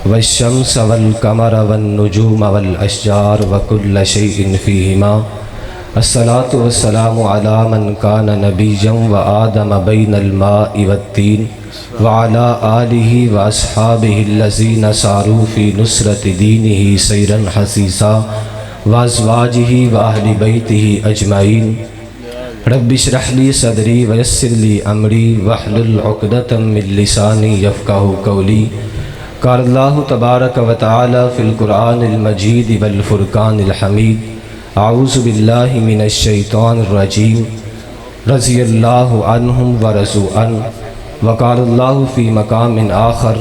والشمس والقمر والنجوم والأشجار وكل شيء فيهما الصلاة والسلام على من كان نبيا وآدم بين الماء والتين وعلى آله وأصحابه الذين ساروا في نصرة دينه سيرا حثيثا وأزواجه وأهل بيته أجمعين رب اشرح لي صدري ويسر لي أمري واحلل عقدة من لساني يفقهوا قولي قال الله تبارك وتعالى في القرآن المجيد والفرقان الحميد اعوذ باللہ من الشیطان الرجیم رضی اللہ عنہم ورضوا عنہ وقال اللہ فی مقام آخر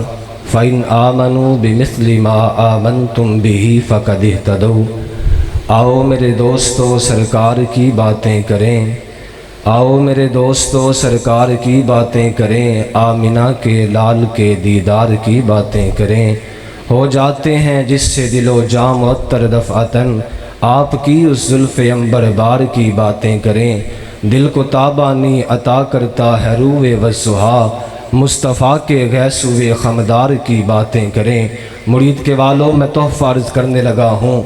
فإن آمنوا بمثل ما آمنتم به فقد اهتدوا۔ آؤ میرے دوستو سرکار کی باتیں کریں، آؤ میرے دوستو سرکار کی باتیں کریں، آمنہ کے لال کے دیدار کی باتیں کریں۔ ہو جاتے ہیں جس سے دل و جام معطر دفعتاً، آپ کی اس زلف عنبر بار کی باتیں کریں۔ دل کو تابانی عطا کرتا ہے روئے وضحا، مصطفیٰ کے غیثوئے خمدار کی باتیں کریں۔ مرید کے والوں میں تحفہ عرض کرنے لگا ہوں،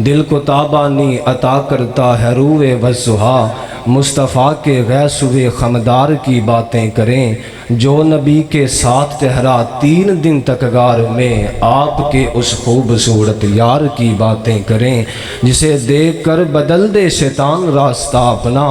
دل کو تابانی عطا کرتا ہے روئے وضحا، مصطفیٰ کے غیثوئے خمدار کی باتیں کریں۔ جو نبی کے ساتھ ٹھہرا 3 دن تک غار میں، آپ کے اس خوبصورت یار کی باتیں کریں۔ جسے دیکھ کر بدل دے شیطان راستہ اپنا،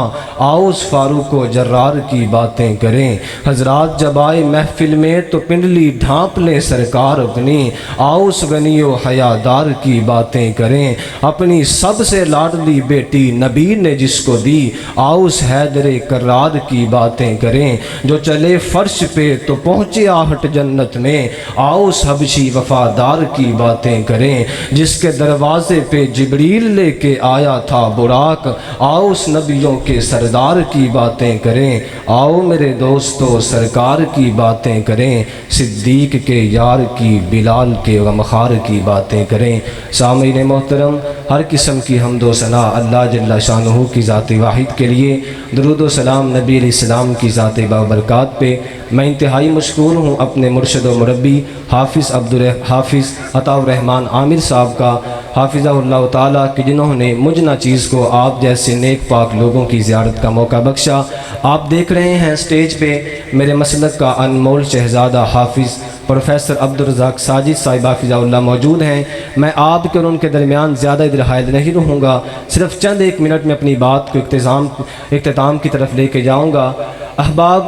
آؤ اس فاروق و جرار کی باتیں کریں۔ حضرات جب آئے محفل میں تو پنڈلی ڈھانپ لیں سرکار اپنی، آؤ اس غنی و حیادار کی باتیں کریں۔ اپنی سب سے لاڈلی بیٹی نبی نے جس کو دی، آؤ اس حیدر کرار کی باتیں کریں۔ جو چلے فرش پہ تو پہنچے آہٹ جنت میں، آؤ اس حبشی وفادار کی باتیں کریں۔ جس کے دروازے پہ جبریل لے کے آیا تھا براق، آؤ اس نبیوں کے سردار کی باتیں کریں۔ آؤ میرے دوستو سرکار کی باتیں کریں، صدیق کے یار کی، بلال کے غمخوار کی باتیں کریں۔ سامعین محترم، ہر قسم کی حمد و ثنا اللہ جل شانہ کی ذات واحد کے لیے، درود و سلام نبی علیہ السلام کی ذات بابرکات پہ۔ میں انتہائی مشکور ہوں اپنے مرشد و مربی حافظ عطا الرحمن عامر صاحب کا، حافظہ اللہ تعالیٰ کہ جنہوں نے مجھ ناچیز کو آپ جیسے نیک پاک لوگوں کی زیارت کا موقع بخشا۔ آپ دیکھ رہے ہیں سٹیج پہ میرے مسلک کا انمول شہزادہ حافظ پروفیسر عبدالرزاق ساجد صاحب حافظہ اللہ موجود ہیں۔ میں آپ کے اور ان کے درمیان زیادہ ادھر حائل نہیں رہوں گا، صرف چند 1 منٹ میں اپنی بات کو اختتام کی طرف لے کے جاؤں گا۔ احباب،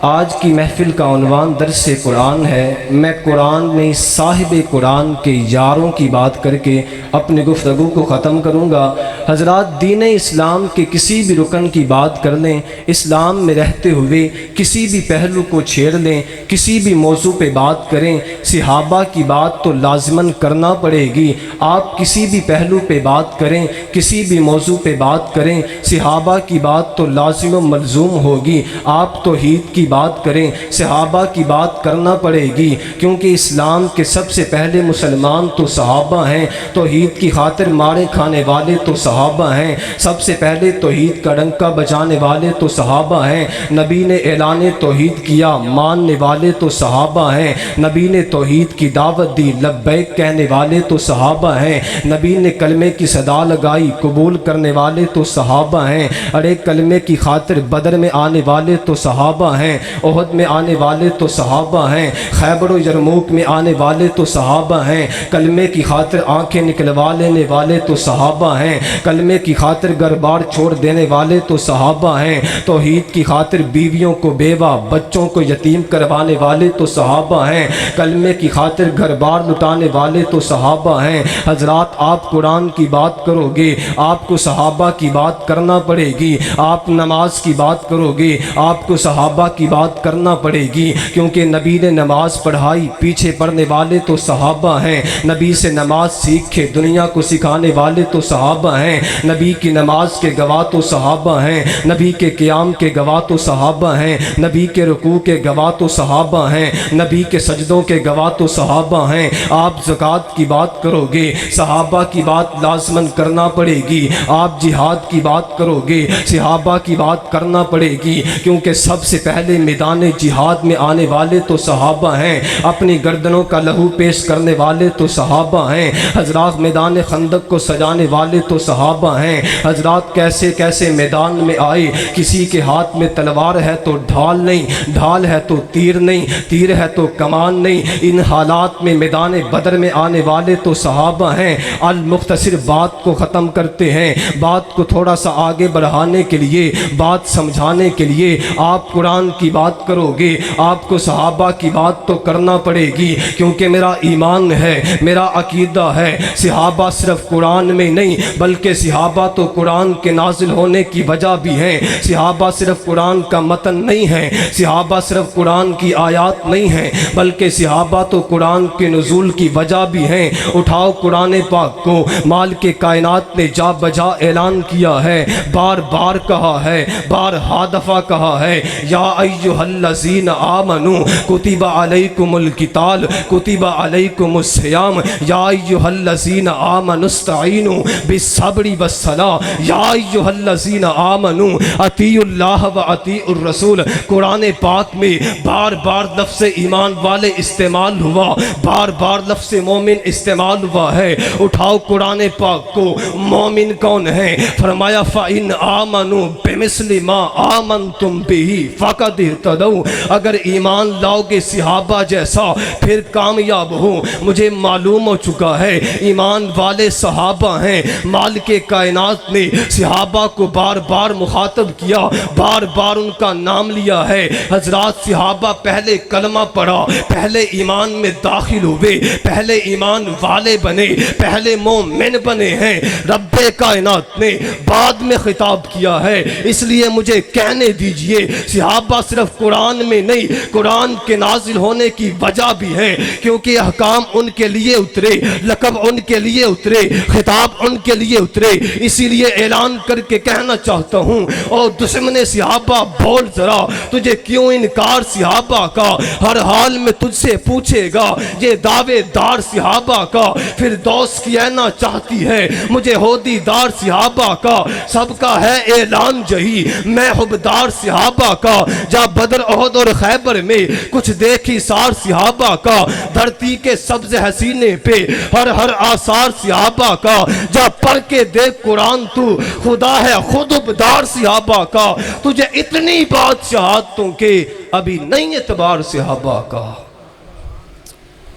آج کی محفل کا عنوان درس قرآن ہے۔ میں قرآن میں صاحب قرآن کے یاروں کی بات کر کے اپنی گفتگو کو ختم کروں گا۔ حضرات، دین اسلام کے کسی بھی رکن کی بات کر لیں، اسلام میں رہتے ہوئے کسی بھی پہلو کو چھیڑ لیں، کسی بھی موضوع پہ بات کریں، صحابہ کی بات تو لازماً کرنا پڑے گی۔ آپ کسی بھی پہلو پہ بات کریں، کسی بھی موضوع پہ بات کریں، صحابہ کی بات تو لازم و ملزوم ہوگی۔ آپ توحید کی بات کریں، صحابہ کی بات کرنا پڑے گی، کیونکہ اسلام کے سب سے پہلے مسلمان تو صحابہ ہیں۔ توحید کی خاطر مارے کھانے والے تو صحابہ ہیں، سب سے پہلے توحید کا ڈنکا بجانے والے تو صحابہ ہیں۔ نبی نے اعلان توحید کیا، ماننے والے تو صحابہ ہیں۔ نبی نے توحید کی دعوت دی، لبیک کہنے والے تو صحابہ ہیں۔ نبی نے کلمے کی صدا لگائی، قبول کرنے والے تو صحابہ ہیں۔ ارے کلمے کی خاطر بدر میں آنے والے تو صحابہ ہیں، احد میں آنے والے تو صحابہ ہیں، خیبر و یرموک میں آنے والے تو صحابہ ہیں۔ کلمے کی خاطر آنکھیں نکلوا لینے والے تو صحابہ ہیں، کلمے کی خاطر گھر بار چھوڑ دینے والے تو صحابہ ہیں، توحید کی خاطر بیویوں کو بیوہ، بچوں کو یتیم کروانے والے تو صحابہ ہیں، کلمے کی خاطر گھر بار لٹانے والے تو صحابہ ہیں۔ حضرات، آپ قرآن کی بات کرو گے، آپ کو صحابہ کی بات کرنا پڑے گی۔ آپ نماز کی بات کرو گے، آپ کو صحابہ کی بات کرنا پڑے گی، کیونکہ نبی نے نماز پڑھائی، پیچھے پڑھنے والے تو صحابہ ہیں۔ نبی سے نماز سیکھے، دنیا کو سکھانے والے تو صحابہ ہیں۔ نبی کی نماز کے گواہ تو صحابہ ہیں، نبی کے قیام کے گواہ تو صحابہ ہیں، نبی کے رکوع کے گواہ تو صحابہ ہیں، نبی کے سجدوں کے گواہ تو صحابہ ہیں۔ آپ زکوٰۃ کی بات کرو گے، صحابہ کی بات لازماً کرنا پڑے گی۔ آپ جہاد کی بات کرو گے، صحابہ کی بات کرنا پڑے گی، کیونکہ سب سے پہلے پہلے میدان جہاد میں آنے والے تو صحابہ ہیں، اپنی گردنوں کا لہو پیش کرنے والے تو صحابہ ہیں، حضرات میدان خندق کو سجانے والے تو صحابہ ہیں، حضرات کیسے کیسے میدان میں آئے، کسی کے ہاتھ میں تلوار ہے تو ڈھال نہیں، ڈھال ہے تو تیر نہیں، تیر ہے تو کمان نہیں، ان حالات میں میدان بدر میں آنے والے تو صحابہ ہیں۔ المختصر بات کو ختم کرتے ہیں، بات کو تھوڑا سا آگے بڑھانے کے لیے، بات سمجھانے کے لیے آپ قرآن کی بات کرو گے، آپ کو صحابہ کی بات تو کرنا پڑے گی، کیونکہ میرا ایمان ہے، میرا عقیدہ ہے، صحابہ صرف قرآن میں نہیں بلکہ صحابہ تو قرآن کے نازل ہونے کی وجہ بھی ہیں، صحابہ صرف قرآن کا متن نہیں ہے، صحابہ صرف قرآن کی آیات نہیں ہیں بلکہ صحابہ تو قرآن کے نزول کی وجہ بھی ہیں۔ اٹھاؤ قرآن پاک کو، مالک کائنات نے جا بجا اعلان کیا ہے، بار بار کہا ہے، بارہا دفعہ کہا ہے، یا ایھا الذین آمنوا کتب علیکم القتال کتب علیکم الصیام یا ایھا الذین آمنوا استعینوا بالصبر والصلاۃ یا ایھا الذین آمنوا اطیعوا اللہ واطیعوا الرسول۔ قرآن پاک میں بار بار لفظ ایمان والے استعمال ہوا، بار بار لفظ مومن استعمال ہوا ہے۔ اٹھاؤ قرآن پاک کو، مومن کون ہے؟ فرمایا فَإِنْ آمَنُوا بِمِثْلِ مَا آمَنْتُمْ بِهِ فَقَدِ اهْتَدَوْا۔ اگر ایمان لاؤ گے صحابہ جیسا پھر کامیاب ہو۔ مجھے معلوم ہو چکا ہے ایمان والے صحابہ ہیں، مالک کائنات نے صحابہ کو بار بار مخاطب کیا، بار بار ان کا نام لیا ہے۔ حضرات صحابہ پہلے کلمہ پڑھا، پہلے ایمان میں داخل ہوئے، پہلے ایمان والے بنے، پہلے مومن بنے ہیں، رب کائنات نے بعد میں خطاب کیا ہے۔ اس لیے مجھے کہنے دیجئے صحابہ صرف قرآن میں نہیں قرآن کے نازل ہونے کی وجہ بھی ہے، کیونکہ احکام ان کے لیے اترے، لقب ان کے لیے اترے، خطاب ان کے لیے اترے۔ اسی لیے اعلان کر کے کہنا چاہتا ہوں، اور دشمن صحابہ بول ذرا تجھے کیوں انکار صحابہ کا؟ ہر حال میں تجھ سے پوچھے گا یہ دعوے دار صحابہ کا، پھر دوست کہنا چاہتی ہے مجھے ہودی دار صحابہ کا، سب کا ہے اعلان جہی میں حبدار صحابہ کا۔ جا بدر احد اور خیبر میں کچھ دیکھی سار صحابہ کا، دھرتی کے سبز حسینے پہ ہر آثار صحابہ کا۔ جا پڑھ کے دیکھ قرآن تو خدا ہے خود حبدار صحابہ کا۔ تجھے اتنی بات شہادتوں کے ابھی نہیں اعتبار صحابہ کا۔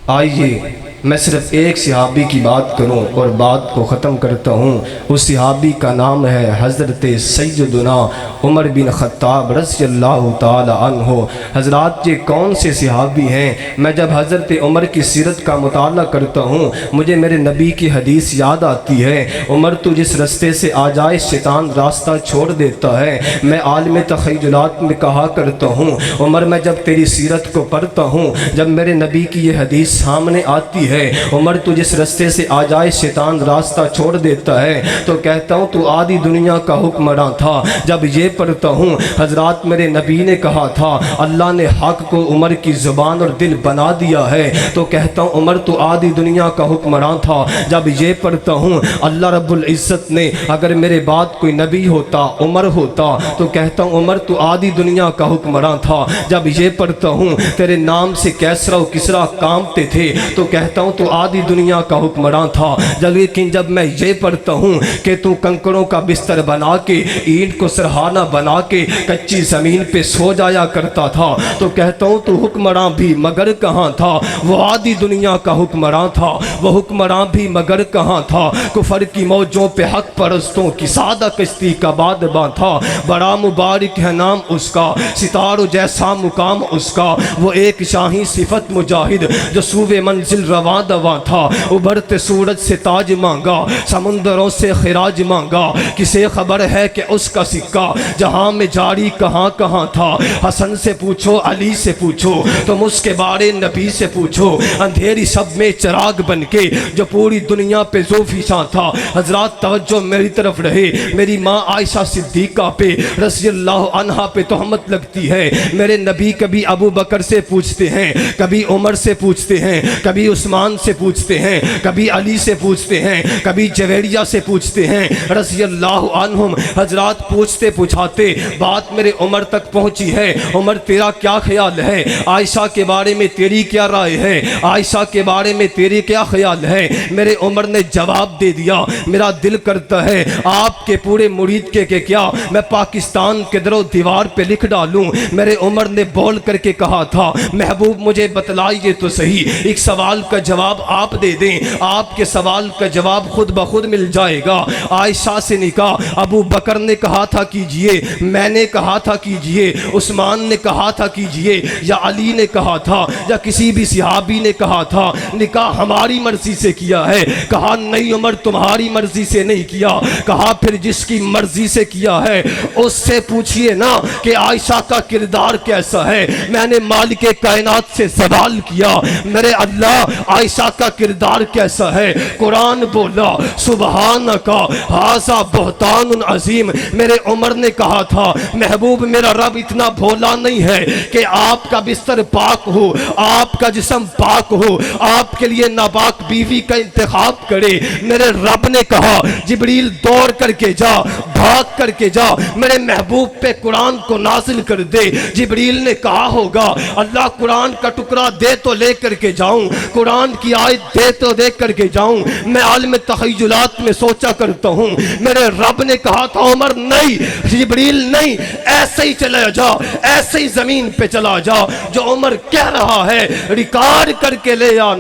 آئیے میں صرف ایک صحابی کی بات کروں اور بات کو ختم کرتا ہوں۔ اس صحابی کا نام ہے حضرت سیدنا عمر بن خطاب رضی اللہ تعالی عنہ۔ حضرات یہ کون سے صحابی ہیں؟ میں جب حضرت عمر کی سیرت کا مطالعہ کرتا ہوں مجھے میرے نبی کی حدیث یاد آتی ہے، عمر تو جس رستے سے آ جائے شیطان راستہ چھوڑ دیتا ہے۔ میں عالم تخیلات میں کہا کرتا ہوں عمر میں جب تیری سیرت کو پڑھتا ہوں، جب میرے نبی کی یہ حدیث سامنے آتی ہے عمر تو جس رستے سے آ جائے شیطان راستہ چھوڑ دیتا ہے، تو کہتا ہوں تو آدھی دنیا کا حکمراں تھا۔ جب یہ پڑھتا ہوں حضرات میرے نبی نے کہا تھا اللہ نے حق کو عمر کی زبان اور دل بنا دیا ہے، تو کہتا ہوں عمر تو آدھی دنیا کا حکمراں تھا۔ جب یہ پڑھتا ہوں اللہ رب العزت نے اگر میرے بعد کوئی نبی ہوتا عمر ہوتا، تو کہتا ہوں عمر تو آدھی دنیا کا حکمراں تھا۔ جب یہ پڑھتا ہوں تیرے نام سے کیسرا و کسرا کامتے تھے، تو کہتا ہوں تو آدھی دنیا کا حکمراں تھا۔ لیکن جب میں یہ پڑھتا ہوں کہ تو کنکڑوں کا بستر بنا کے اینٹ کو سرہانہ بنا کے کچی زمین پہ سو جایا کرتا تھا، تو کہتا ہوں تو حکمراں بھی مگر کہاں تھا؟ وہ آدھی دنیا کا حکمراں تھا، وہ حکمراں بھی مگر کہاں تھا؟ کفر کی موجوں پہ حق پرستوں کی سادہ کشتی کا بادباں تھا۔ بڑا مبارک ہے نام اس کا، ستاروں جیسا مقام اس کا، وہ ایک شاہی صفت مجاہد جو سوئے منزل رواں دواں تھا۔ ابھرتے سورج سے تاج مانگا، سمندروں سے خراج مانگا، کسے خبر ہے کہ اس کا سکہ جہاں میں جاری کہاں کہاں تھا؟ حسن سے پوچھو علی سے پوچھو تم اس کے بارے نبی سے پوچھو، اندھیری شب میں چراغ بن کے جو پوری دنیا پہ ذوفیشاں تھا۔ حضرات توجہ میری طرف رہے، میری ماں عائشہ صدیقہ پہ رضی اللہ عنہا پہ تہمت لگتی ہے۔ میرے نبی کبھی ابو بکر سے پوچھتے ہیں، کبھی عمر سے پوچھتے ہیں، کبھی عثمان عثمان سے پوچھتے ہیں، کبھی علی سے پوچھتے ہیں، کبھی جویریہ سے پوچھتے ہیں رضی اللہ عنہم۔ حضرات پوچھتے پوچھاتے بات میرے عمر تک پہنچی ہے۔ عمر تیرا کیا خیال ہے؟ عائشہ کے بارے میں تیری کیا رائے ہے؟ عائشہ کے بارے میں تیری کیا خیال ہے؟ میرے عمر نے جواب دے دیا، میرا دل کرتا ہے آپ کے پورے مرید کے کیا میں پاکستان کے در و دیوار پہ لکھ ڈالوں۔ میرے عمر نے بول کر کے کہا تھا، محبوب مجھے بتلائیے تو صحیح، ایک سوال کا جواب آپ دے دیں، آپ کے سوال کا جواب خود بخود مل جائے گا۔ عائشہ سے نکاح ابو بکر نے کہا تھا کیجئے، میں نے کہا تھا کیجئے، عثمان نے کہا تھا کیجئے، یا علی نے کہا تھا، یا کسی بھی صحابی نے کہا تھا نکاح ہماری مرضی سے کیا ہے؟ کہا نہیں عمر تمہاری مرضی سے نہیں کیا۔ کہا پھر جس کی مرضی سے کیا ہے اس سے پوچھئے نا کہ عائشہ کا کردار کیسا ہے۔ میں نے مالک کائنات سے سوال کیا، میرے اللہ عائشہ کا کردار کیسا ہے؟ قرآن بولا سبحانکا ھذا بہتان عظیم۔ میرے عمر نے کہا تھا محبوب میرا رب اتنا بھولا نہیں ہے کہ آپ کا بستر پاک ہو، آپ کا جسم پاک ہو، آپ کے لیے ناپاک بیوی کا انتخاب کرے۔ میرے رب نے کہا جبریل دوڑ کر کے جا، بھاگ کر کے جا، میرے محبوب پہ قرآن کو نازل کر دے۔ جبریل نے کہا ہوگا اللہ قرآن کا ٹکڑا دے تو لے کر کے جاؤں، قرآن کی آیت دے تو دے کر کے جاؤں۔ میں عالم تخیلات میں سوچا کرتا ہوں، میرے رب نے کہا تھا عمر نہیں، جبریل نہیں، ایسے ہی چلا جا، ایسے ہی زمین پہ چلا جا، جو عمر کہہ رہا ہے ریکارڈ کر کے لے آ،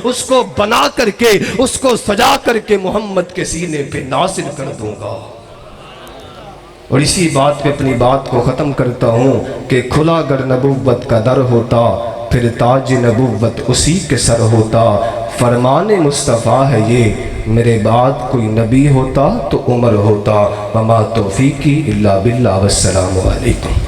اس کو بنا کر کے، اس کو سجا کر کے محمد کے سینے پہ نازل کر دوں گا۔ اور اسی بات پہ اپنی بات کو ختم کرتا ہوں کہ کھلا اگر نبوت کا در ہوتا پھر تاج نبوت اسی کے سر ہوتا۔ فرمان مصطفیٰ ہے یہ، میرے بعد کوئی نبی ہوتا تو عمر ہوتا۔ وما توفیقی الا باللہ، والسلام علیکم۔